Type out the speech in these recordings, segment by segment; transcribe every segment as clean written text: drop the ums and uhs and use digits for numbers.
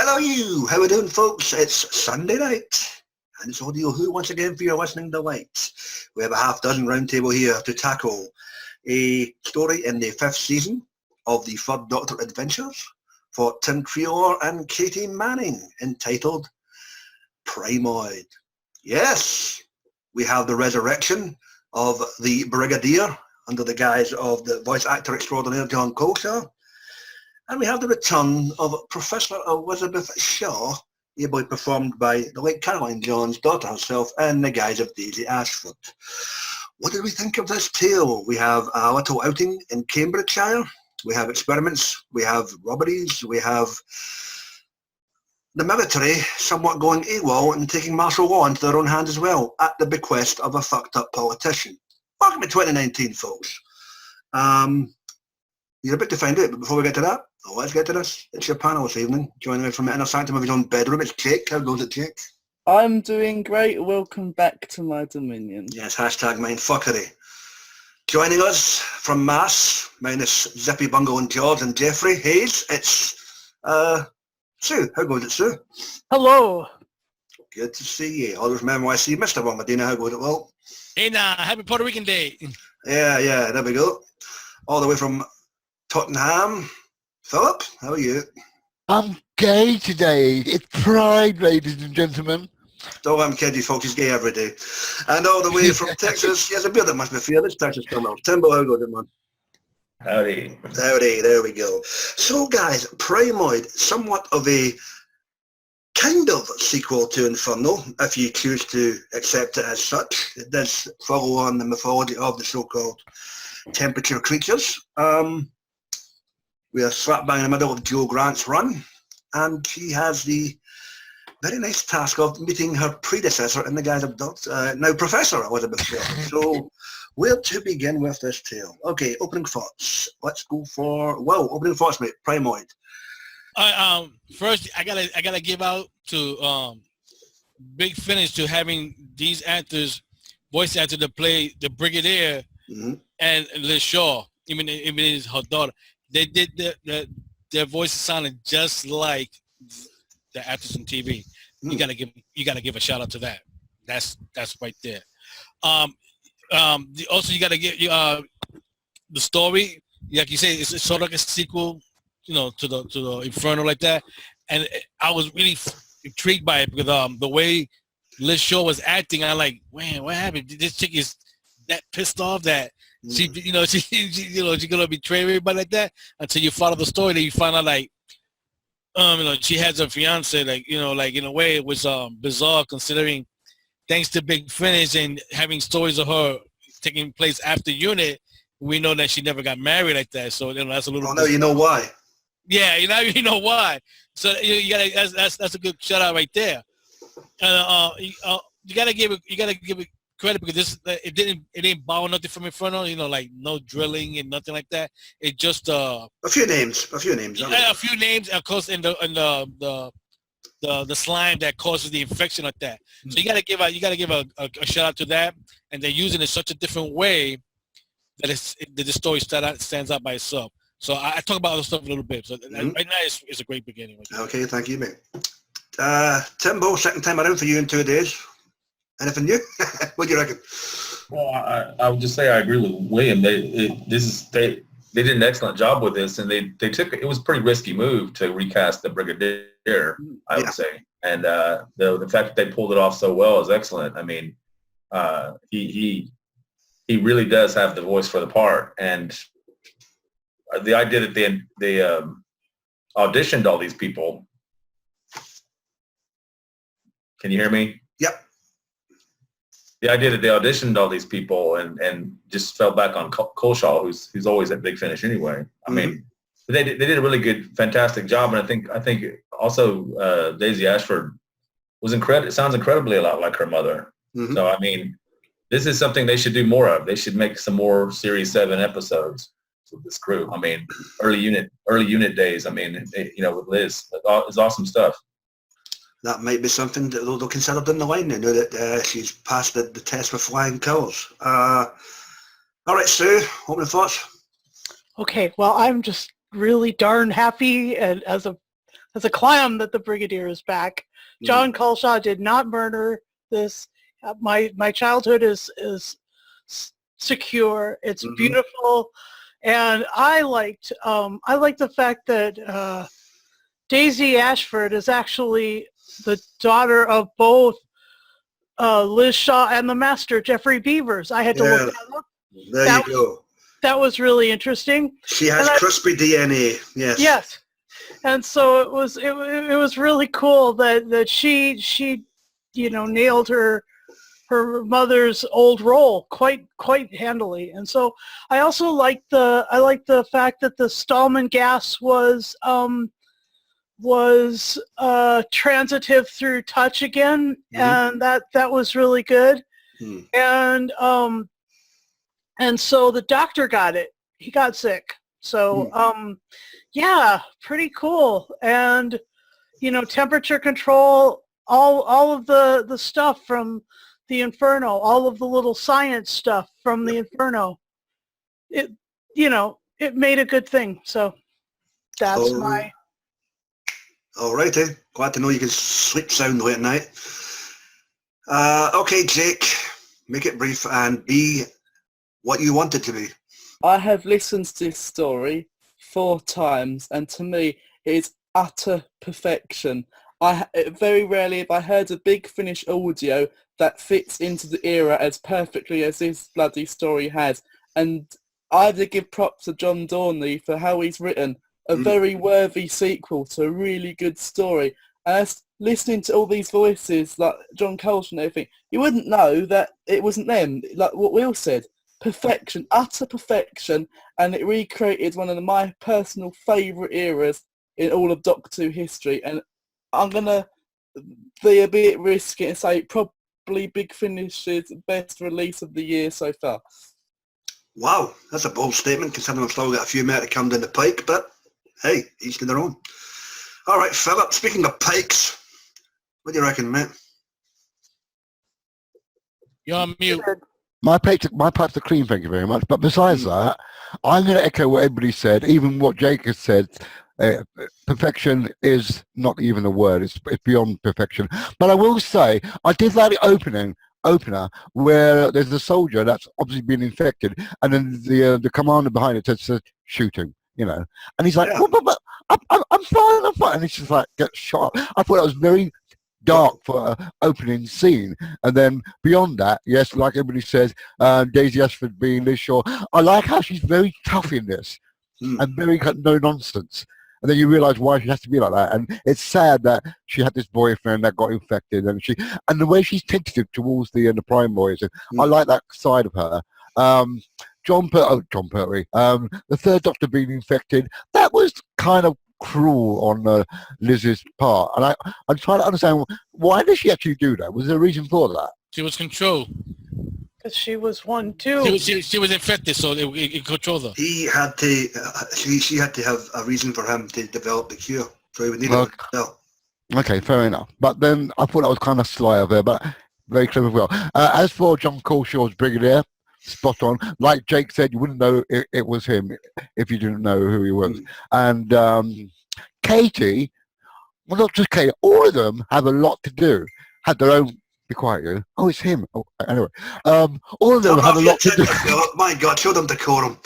Hello you, how we doing folks? It's Sunday night and it's Audio Who once again for your listening delight. We have a half dozen round table here to tackle a story in the 5th season of the Third Doctor Adventures for Tim Creole and Katie Manning, entitled Primord. Yes, we have the resurrection of the Brigadier under the guise of the voice actor extraordinaire John Coleshaw. And we have the return of Professor Elizabeth Shaw, ably performed by the late Caroline John's daughter herself in the guise of Daisy Ashford. What did we think of this tale? We have a little outing in Cambridgeshire, we have experiments, we have robberies, we have the military somewhat going AWOL and taking martial law into their own hands as well, at the bequest of a fucked up politician. Welcome to 2019, folks. You're a bit to find out, but before we get to that, let's get to this. It's your panel this evening. Joining me from the inner sanctum of his own bedroom, it's Jake. How goes it, Jake? I'm doing great. Welcome back to my dominion. Yes, hashtag mindfuckery. Joining us from Mass, minus Zippy, Bungle and George and Jeffrey Hayes, it's Sue. How goes it, Sue? Hello. Good to see you. Always remember when I see Mr. One Medina. How goes it, Will? Hey, happy Puerto Rican Day. Yeah, there we go. All the way from Tottenham. Philip, how are you? I'm gay today. It's Pride, ladies and gentlemen. Oh, I'm kidding, folks. He's gay every day. And all the way from Texas, he has a beard that must be feared. It's Texas come out. Timbo, how goes it, man? Howdy. Howdy, there we go. So, guys, Primord, somewhat of a kind of sequel to Inferno, if you choose to accept it as such. It does follow on the mythology of the so-called temperature creatures. We are slap bang in the middle of Jo Grant's run, and she has the very nice task of meeting her predecessor in the guise of now Professor Elizabeth Shaw. So, where to begin with this tale? Okay, opening thoughts. Let's go for opening thoughts, mate. Primord. First, I gotta give out to Big Finsh to having these actors, voice actors, to play the Brigadier and Liz Shaw, even is her daughter. They did their voices sounded just like the actors on TV. You gotta give a shout out to that. That's right there. Also you gotta give the story, like you say, it's sort of like a sequel, to the Inferno like that. And I was really intrigued by it because the way Liz Shaw was acting, I'm like, man, what happened? This chick is that pissed off that she's gonna betray everybody like that, until you follow the story. Then you find out like, she has a fiance, like in a way it was bizarre, considering thanks to Big Finsh and having stories of her taking place after Unit, we know that she never got married like that. So that's a little. Oh no, you know why? Yeah, you know why. So you gotta that's a good shout out right there. You gotta give it credit because it didn't borrow nothing from Inferno, like no drilling and nothing like that. It just a few names. Yeah, a few names, of course, and the slime that causes the infection like that. So you gotta give a shout out to that, and they're using it in such a different way that the story stands out by itself. So I talk about other stuff a little bit. So right now it's a great beginning. Okay, thank you, mate. Timbo, second time around for you in 2 days. Anything new? What do you reckon? Well, I would just say I agree with William. They did an excellent job with this, and they took it was a pretty risky move to recast the Brigadier, I would say, and the fact that they pulled it off so well is excellent. I mean, he really does have the voice for the part, and the idea that they auditioned all these people. Can you hear me? Yep. The idea that they auditioned all these people and just fell back on Coleshaw, who's always at Big Finsh anyway. I mean, they did a really good, fantastic job, and I think also Daisy Ashford was incredible. It sounds incredibly a lot like her mother. So I mean, this is something they should do more of. They should make some more Series 7 episodes with this crew. I mean, early unit days. I mean, with Liz, it's awesome stuff. That might be something that they'll consider down the line. They know that she's passed the test with flying colours. All right, Sue, opening thoughts? Okay, well, I'm just really darn happy, and as a as a clam that the Brigadier is back. John Culshaw did not murder this. My childhood is secure. It's beautiful, and I liked the fact that Daisy Ashford is actually the daughter of both Liz Shaw and the Master Jeffrey Beavers. I had to look that up. There you go. That was really interesting. She has crispy DNA. Yes. Yes, and so it was really cool that she nailed her mother's old role quite handily. And so I also like the fact that the Stallman gas was transitive through touch again, and that was really good. And so the doctor got it. He got sick. So yeah, pretty cool. And temperature control, all of the stuff from the Inferno, all of the little science stuff from the Inferno. It made a good thing. So that's my. All righty. Glad to know you can sleep soundly at night. Okay, Jake, make it brief and be what you want it to be. I have listened to this story 4 times, and to me, it is utter perfection. Very rarely have I heard a Big Finish audio that fits into the era as perfectly as this bloody story has. And I have to give props to John Dorney for how he's written a very worthy sequel to a really good story. And as listening to all these voices, like John Coltrane and everything, you wouldn't know that it wasn't them. Like what Will said, perfection, utter perfection, and it recreated one of my personal favourite eras in all of Doctor Who history. And I'm going to be a bit risky and say probably Big Finish's best release of the year so far. Wow, that's a bold statement considering I've still got a few more to come down the pike, but hey, each to their own. All right, Philip, speaking of pikes, what do you reckon, mate? You're on mute. My pipes are clean, thank you very much. But besides that, I'm going to echo what everybody said, even what Jake has said. Perfection is not even a word. It's beyond perfection. But I will say, I did like the opener where there's a soldier that's obviously been infected, and then the commander behind it says, shoot him, and he's like, but I'm fine, and he's just like, get shot. I thought that was very dark for an opening scene. And then beyond that, yes, like everybody says, Daisy Ashford being Liz Shaw, I like how she's very tough in this and very no nonsense. And then you realise why she has to be like that. And it's sad that she had this boyfriend that got infected, and the way she's tentative towards the Primords. I like that side of her. John Pertwee, the third Doctor being infected, that was kind of cruel on Liz's part. And I'm trying to understand, why did she actually do that? Was there a reason for that? She was controlled. Because she was one too. She was infected, so it controlled her. He had to. She had to have a reason for him to develop the cure, so he would need it. No. Okay, fair enough. But then I thought that was kind of sly of her, but very clever as well. As for John Colshaw's Brigadier, spot on. Like Jake said, you wouldn't know it was him if you didn't know who he was. And Katie, well, not just Katie, all of them have a lot to do. Had their own. Be quiet, you. Oh, it's him. Oh, anyway, all of them had a lot to do. My God, show them decorum.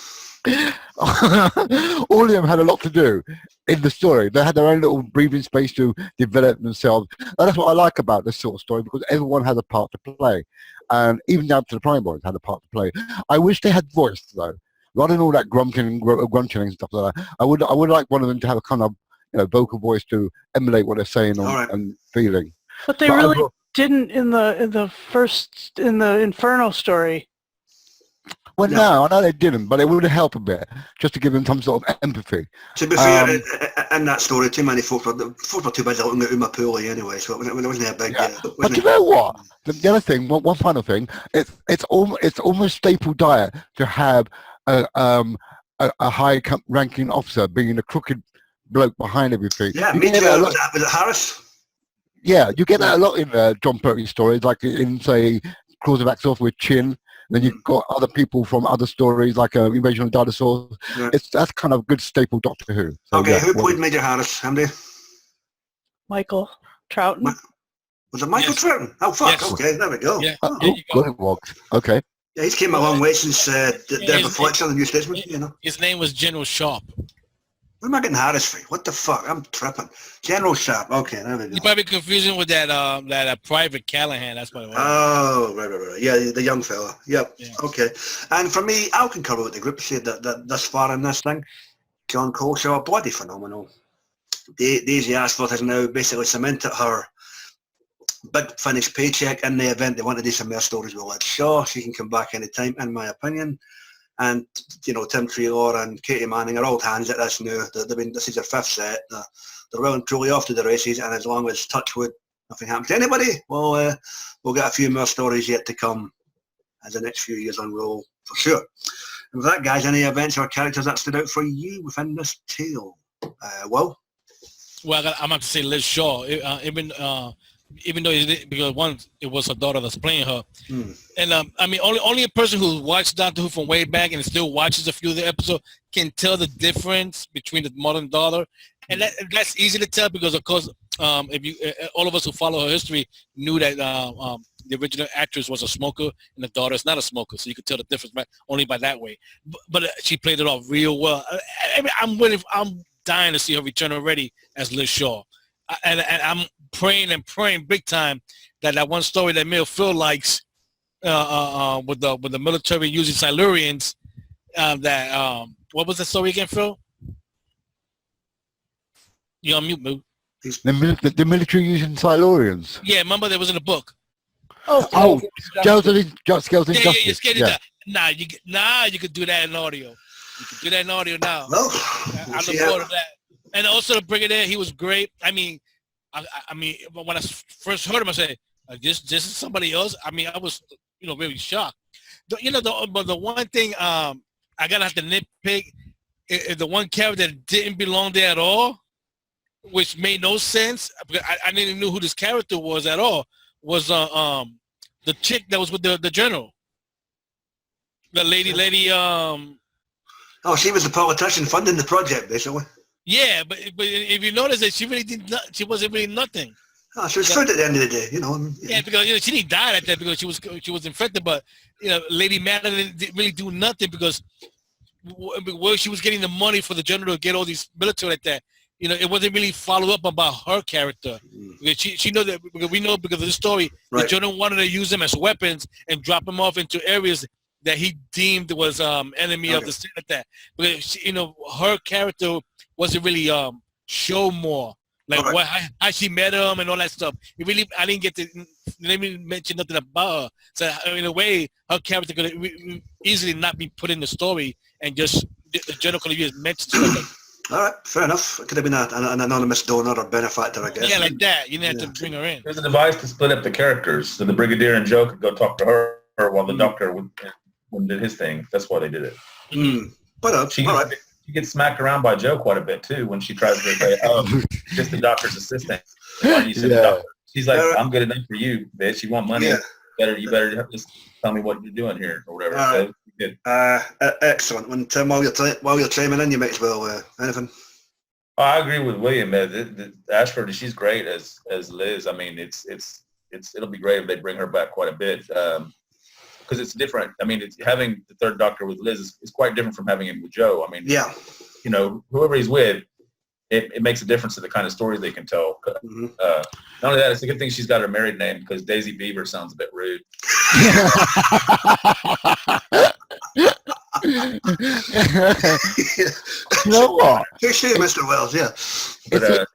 All of them had a lot to do in the story. They had their own little breathing space to develop themselves. And that's what I like about this sort of story, because everyone has a part to play. And even down to the Primords had a part to play. I wish they had voice, though. Rather than all that grunting and stuff like that, I would like one of them to have a kind of vocal voice to emulate what they're saying and feeling. But they really didn't in the Inferno story. Well, no, I know they didn't, but it would help a bit just to give them some sort of empathy. To be fair, in that story, too many folk were too busy looking at Uma Pooley anyway, so it wasn't a big. But you know what? The other thing, one final thing, it's almost staple diet to have a high-ranking officer being a crooked bloke behind everything. Yeah, me too. Was it Harris? Yeah, you get that a lot in John Pertwee stories, like in, say, Claws of Axel with Chin. Then you've got other people from other stories, like Invasion of Dinosaurs. Yeah. That's kind of good staple Doctor Who. So, okay, who played Major Harris, Andy? Michael Troughton. Was it Michael Yes. Troughton? Oh, fuck. Yes. Okay, there we go. Yeah. Oh. There you go. Good it was. Okay. Yeah, he's came a long way since Deborah his- Fletcher, the New Statesman, you know. His name was General Sharp. What am I getting Harris for? What the fuck? I'm tripping. General Sharp. Okay, there we You go. probably confusing with that Private Callahan. That's what it was. Oh, right. Yeah, the young fella. Yep. Yeah. Okay. And for me, I'll concur with what the group said that thus far in this thing. John Coleshaw, bloody phenomenal. Daisy Ashford has now basically cemented her big finished paycheck in the event they want to do some more stories with Liz Shaw. She can come back any time, in my opinion. And, you know, Tim Treelor and Katie Manning are old hands at this now. This is their fifth set. They're well and truly off to the races, and as long as, touch wood, nothing happens to anybody, we'll get a few more stories yet to come as the next few years unroll, for sure. And with that, guys, any events or characters that stood out for you within this tale? Will? Well, I'm about to say Liz Shaw. Even though because one, it was her daughter that's playing her, and I mean, only a person who watched Doctor Who from way back and still watches a few of the episodes can tell the difference between the mother and daughter, and that's easy to tell because, of course, if you all of us who follow her history knew that the original actress was a smoker and the daughter is not a smoker, so you could tell the difference only by that way. But she played it off real well. I mean, I'm dying to see her return already as Liz Shaw. And I'm praying big time that one story that Phil likes with the military using Silurians, what was the story again, Phil? You're on mute, Moo. The military using Silurians. Yeah, remember that was in the book. Oh, Skeleton Justice. Yeah. Nah, you could do that in audio. You could do that in audio now. Well, I look forward to that. And also the Brigadier, he was great. I mean, when I first heard him, I said, "This is somebody else." I mean, I was, really shocked. But the one thing I gotta have to nitpick is the one character that didn't belong there at all, which made no sense. Because I didn't know who this character was at all. Was the chick that was with the general, the lady. Oh, she was the politician funding the project, basically. Yeah, but if you notice that she really she wasn't really nothing. Oh, she was food at the end of the day, Yeah, because she didn't die at that because she was infected, but Lady Madeline didn't really do nothing because where she was getting the money for the general to get all these military like that, it wasn't really follow up about her character. Because she know that because we know because of the story, right. The general wanted to use them as weapons and drop them off into areas that he deemed was enemy of the state like that. Because her character wasn't really show more like right. How she met him and all that stuff. I didn't get to mention nothing about her. So in a way, her character could easily not be put in the story and just the general could have just mentioned stuff like. All right, fair enough. It could have been an anonymous donor or benefactor, I guess. Yeah, like that. You didn't have to bring her in. There's a device to split up the characters, so the Brigadier and Joe could go talk to her while the Doctor did his thing. That's why they did it. But she gets smacked around by Joe quite a bit too when she tries to say, just the doctor's assistant. Why do you say the doctor? She's like, I'm good enough for you, bitch. You want money? Yeah. You better just tell me what you're doing here or whatever. So, good. Excellent. When Tim, while you're chiming in, you might as well anything. I agree with William. Ashford, she's great as Liz. I mean, it'll be great if they bring her back quite a bit. Because it's different. I mean, having the third Doctor with Liz is quite different from having him with Joe. I mean, whoever he's with, it makes a difference to the kind of stories they can tell. Not only that, it's a good thing she's got her married name because Daisy Beaver sounds a bit rude. You know what? Here's you, Mr. Wells, yeah. But,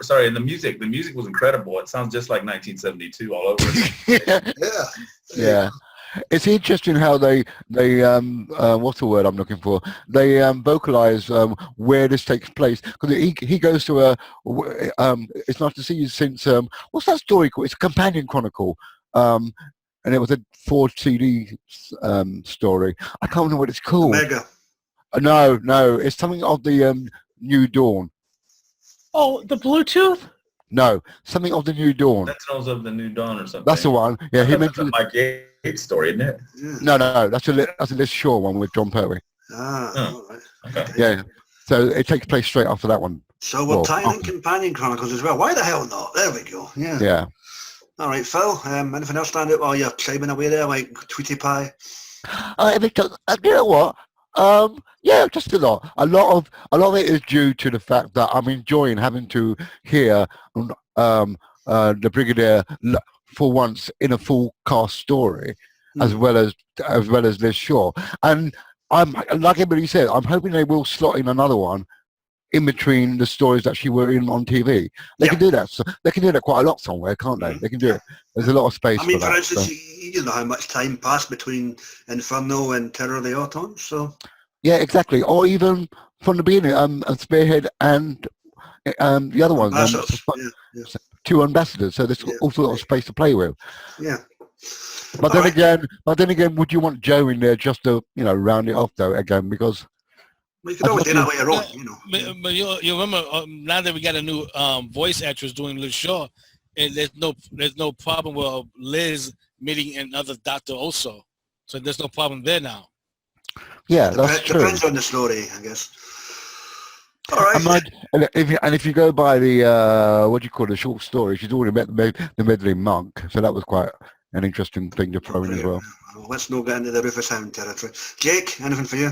sorry, and the music was incredible. It sounds just like 1972 all over again. Yeah. It's interesting how they what's the word I'm looking for? They vocalize where this takes place because he goes to it's not to see you since what's that story called? It's a companion chronicle, and it was a 4 CD story. I can't remember what it's called. Mega. No, it's something of the New Dawn. Oh, the Bluetooth? No, something of the New Dawn. Sentinels of the New Dawn or something. That's the one. Yeah, he mentioned Mike Yates story, isn't it? No, that's a Liz Shaw one with John Perry. All right. Okay. Yeah, so it takes place straight after that one. So we're Well, tying in Companion Chronicles as well. Why the hell not? There we go. Yeah. Yeah. All right, Phil. Anything else stand out while you're chiming away there, like Tweety Pie? You know what? Yeah, just a lot. A lot of it is due to the fact that I'm enjoying having to hear the Brigadier for once in a full cast story, as well as Liz Shaw. And I'm like everybody said, I'm hoping they will slot in another one in between the stories that she were in on TV. They can do that. So they can do that quite a lot somewhere, can't they? They can do it. There's a lot of space. I mean, for for that, instance, so. you know how much time passed between Inferno and Terror of the Autons, so. Yeah, exactly. Or even from the beginning, Spearhead and the other one, two ambassadors. So there's also a lot of space to play with. Yeah. But then again, would you want Joe in there just to round it off though again? Because well, you could always do that with your own, you know. But you remember now that we got a new voice actress doing Liz Shaw, and there's no problem with Liz meeting another doctor also. So there's no problem there now. Yeah, that's true. Depends on the story, I guess. All right. If you go by the what do you call it, the short story, she's already met the meddling monk, so that was quite an interesting thing to throw in as well. Let's not get into the Rufus Hound territory. Jake, anything for you?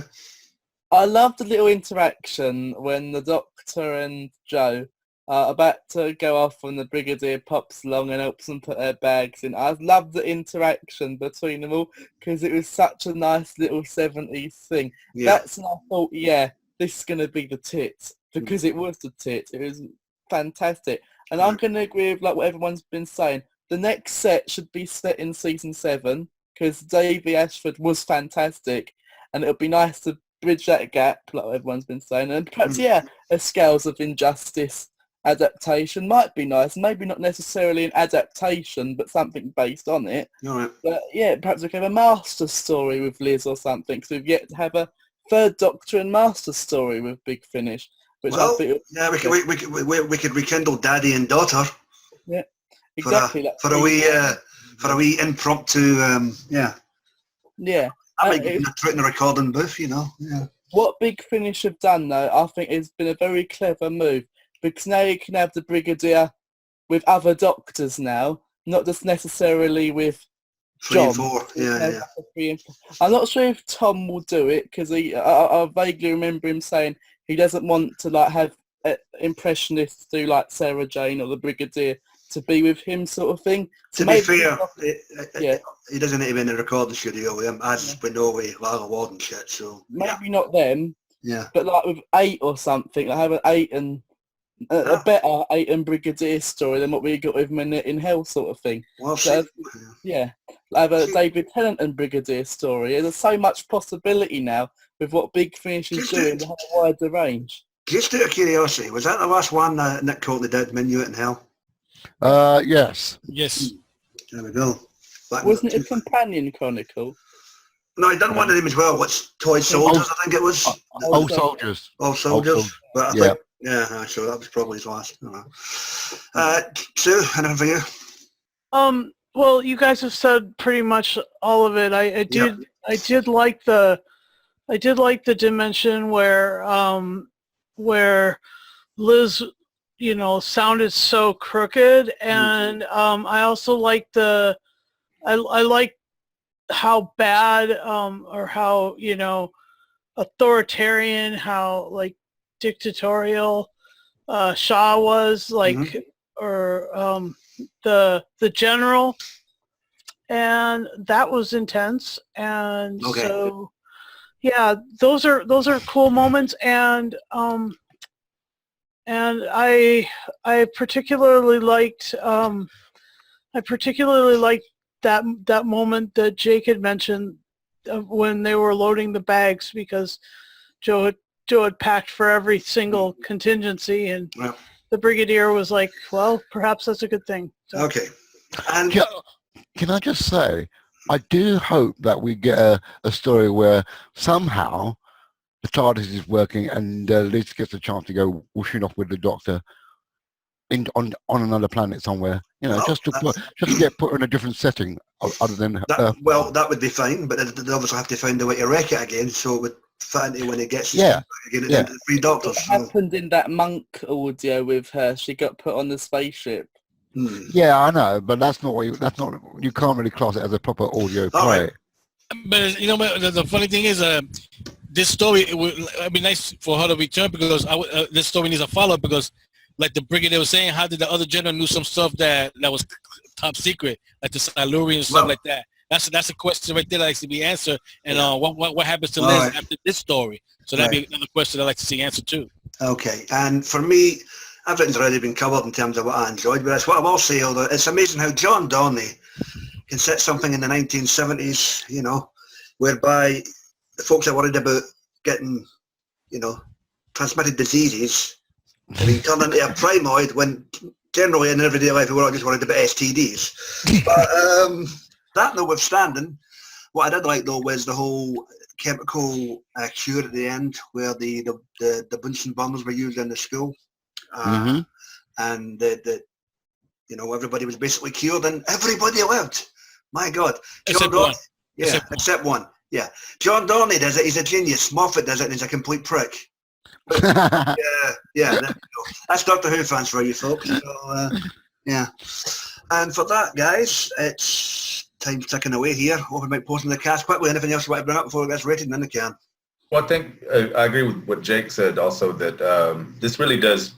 I love the little interaction when the Doctor and Joe are about to go off and the Brigadier pops along and helps them put their bags in. I love the interaction between them all because it was such a nice little 70s thing. Yeah. That's when I thought, yeah, this is going to be the tits because it was the tits. It was fantastic. And I'm going to agree with like what everyone's been saying. The next set should be set in season 7 because Davey Ashford was fantastic and it would be nice to bridge that gap like everyone's been saying. And perhaps, a Scales of Injustice adaptation might be nice. Maybe not necessarily an adaptation, but something based on it. All right. But yeah, perhaps we could have a Master story with Liz or something. So we've yet to have a third Doctor and Master story with Big Finish. Which I think we could rekindle Daddy and Daughter. Yeah, exactly. For a wee impromptu. Yeah. I mean, in the recording booth, you know. Yeah. What Big Finish have done though, I think, has been a very clever move because now you can have the Brigadier with other Doctors now, not just necessarily with 3 John. and 4. Yeah. I'm not sure if Tom will do it because I vaguely remember him saying he doesn't want to like have impressionists do like Sarah Jane or the Brigadier to be with him sort of thing. So to be fair, he doesn't need to be in the recording studio with him, as we know with Lara Ward and shit, so... Maybe not them, yeah, but like with 8 or something, like have an 8 and... a better 8 and Brigadier story than what we got with him in Hell sort of thing. Well, so, have a David Tennant and Brigadier story. There's so much possibility now with what Big Finish is doing to have a wider range. Just out of curiosity, was that the last one Nick Courtney did, Minuet in Hell? Yes. Yes. There we go. Wasn't it a companion chronicle? No, he done one of them as well. What's Toy Soldiers, I think it was. Old Soldiers. Old Soldiers. But I think, so that was probably his last. Sue, anything for you? Well, you guys have said pretty much all of it. I did like the dimension where Liz, sounded so crooked, and I also like I like how bad or how authoritarian, how like dictatorial Shaw was, like or the general, and that was intense. And so those are cool moments, and I particularly liked that moment that Jake had mentioned when they were loading the bags, because Joe had packed for every single contingency, and the Brigadier was like, well, perhaps that's a good thing. So. Okay. And can I just say, I do hope that we get a story where somehow the TARDIS is working and Liz gets a chance to go whooshing off with the Doctor on another planet somewhere. Just to get put in a different setting other than Earth. Well, that would be fine, but they'd obviously have to find a way to wreck it again, so it would fit into when he gets his Yeah. again at Yeah. the Three Doctors. What So, happened in that monk audio with her? She got put on the spaceship. Yeah, I know, but that's not what you can't really class it as a proper audio All play. right. But you know, the funny thing is, this story it'd be nice for her to return because this story needs a follow-up because, like the Brigadier was saying, how did the other general knew some stuff that was top secret, like the Silurian and stuff Well- like that? That's a question right there that likes to be answered. And Yeah. what happens to All Liz right. after this story? So that'd be another question I'd like to see answered too. Okay, and for me, everything's already been covered in terms of what I enjoyed, but that's what I will say, although it's amazing how John Donnelly can set something in the 1970s, you know, whereby the folks are worried about getting, you know, transmitted diseases and being turned into a Primord when generally in everyday life we're all just worried about STDs. But that notwithstanding, what I did like though was the whole chemical cure at the end where the Bunsen burners were used in the school. And the you know, everybody was basically cured and everybody lived. My God. Except Don- one. Yeah, except one. Yeah. John Donnelly does it, he's a genius. Moffat does it and he's a complete prick. Yeah, there we go. That's Doctor Who fans for you folks. So, yeah. And for that, guys, it's time ticking away here. Over about posting the cast quickly. Anything else you want to bring up before it gets rated? And then they can. Well, I think I agree with what Jake said also that this really does,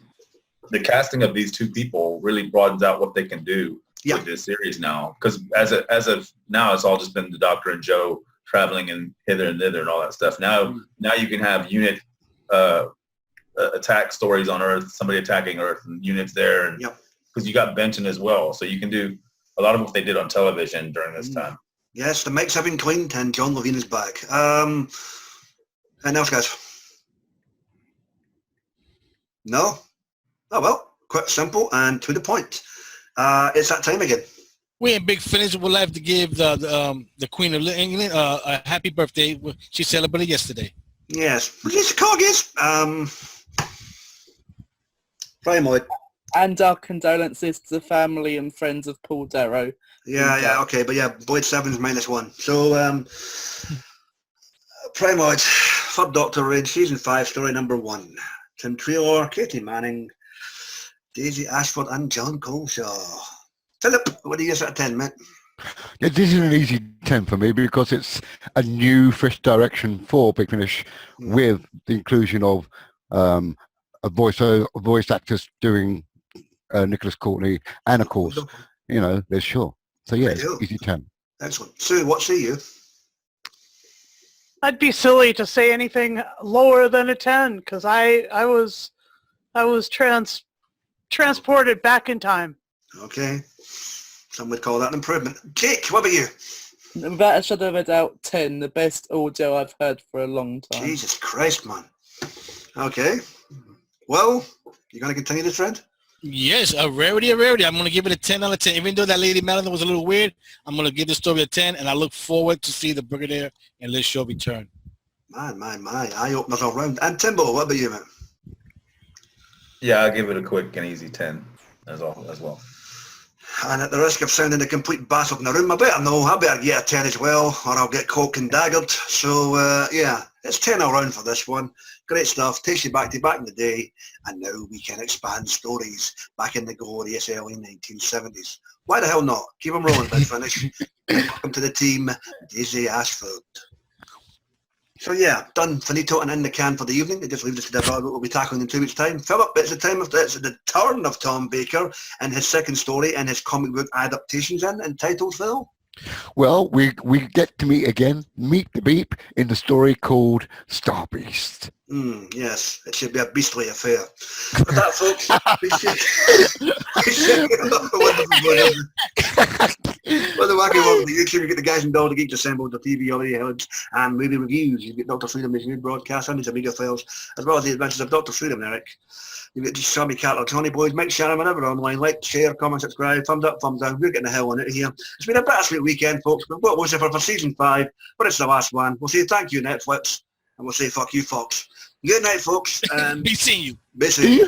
the casting of these two people really broadens out what they can do with this series now. Because as of now, it's all just been the Doctor and Joe traveling and hither and thither and all that stuff. Now you can have unit attack stories on Earth, somebody attacking Earth and units there. And because you got Benton as well. So you can do a lot of what they did on television during this time. Yes, the mics have been cleaned and John Levine is back. Anything else, guys? No? Oh, well, quite simple and to the point. It's that time again. We in Big Finish would like to give the Queen of England a happy birthday. She celebrated yesterday. Yes. Release the corgis. Primord. And our condolences to the family and friends of Paul Darrow. Yeah, okay, but yeah, Boyd 7's -1. So, Primord, Third Doctor Raid, Season 5, Story number 1. Tim Treelor, Katie Manning, Daisy Ashford and John Coleshaw. Philip, what do you give out of 10, mate? Yeah, this is an easy 10 for me because it's a new, fresh direction for Big Finish with the inclusion of a voice actors doing Nicholas Courtney and, of course, you know, there's Shaw. So, yeah, it's easy 10. Excellent. Sue, what say you? I'd be silly to say anything lower than a 10 because I was transported back in time. Okay. Some would call that an improvement. Jake, what about you? Without a shadow of a doubt, 10, the best audio I've heard for a long time. Jesus Christ, man. Okay. Well, you going to continue the trend? Yes, a rarity. I'm going to give it a 10 out of 10. Even though that Lady Madeline was a little weird, I'm going to give this story a 10, and I look forward to see the Brigadier and Liz Shaw return. My. Eye-openers all round. And Timbo, what about you, mate? Yeah, I'll give it a quick and easy 10 as well. And at the risk of sounding a complete bastard in the room, I better get a 10 as well, or I'll get cloaked and daggered. So, yeah, it's 10 all round for this one. Great stuff, takes you back in the day, and now we can expand stories back in the glorious early 1970s. Why the hell not? Keep them rolling, Big Finish. Welcome to the team, Daisy Ashford. So yeah, done, finito, and in the can for the evening. It just leaves us to develop what we'll be tackling in 2 weeks' time. Philip, it's the turn of Tom Baker and his second story and his comic book adaptations entitled, Phil? Well, we get to meet the Beep in the story called Star Beast. Yes, it should be a beastly affair. With that, folks, Well, the wacky world of the YouTube, you get the guys and dolls, the geeks assembled, the TV already held, and movie reviews. You get Dr. Freedom, his new broadcast, hundreds of media files, as well as the adventures of Dr. Freedom, Eric. You get Sammy Cattle, Johnny Boys, Mike Shannon, whenever online. Like, share, comment, subscribe, thumbs up, thumbs down. We're getting the hell on it here. It's been a bittersweet weekend, folks. We've got Lucifer for season 5, but it's the last one. We'll say thank you, Netflix, and we'll say fuck you, Fox. Good night, folks, and Be seeing you. be seeing you.